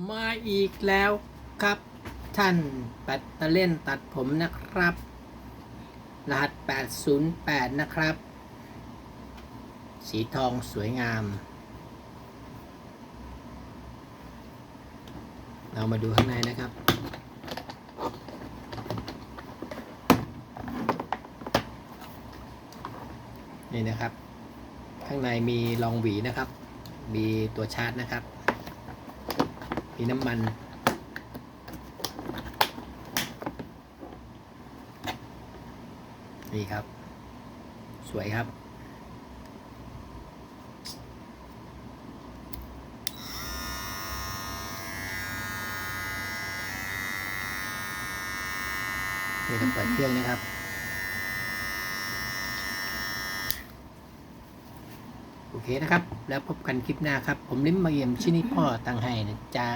มาอีกแล้วครับท่านแบตเตอเล่นตัดผมนะครับรหัส808นะครับสีทองสวยงามเรามาดูข้างในนะครับนี่นะครับข้างในมีรองหวีนะครับมีตัวชาร์จนะครับมีน้ำมันนี่ครับสวยครับนี่เราเปิดเครื่องนะครับโอเคนะครับแล้วพบกันคลิปหน้าครับผมลิ้มมาเยี่ยมชินิพ่อตั้งให้นะจ๊ะ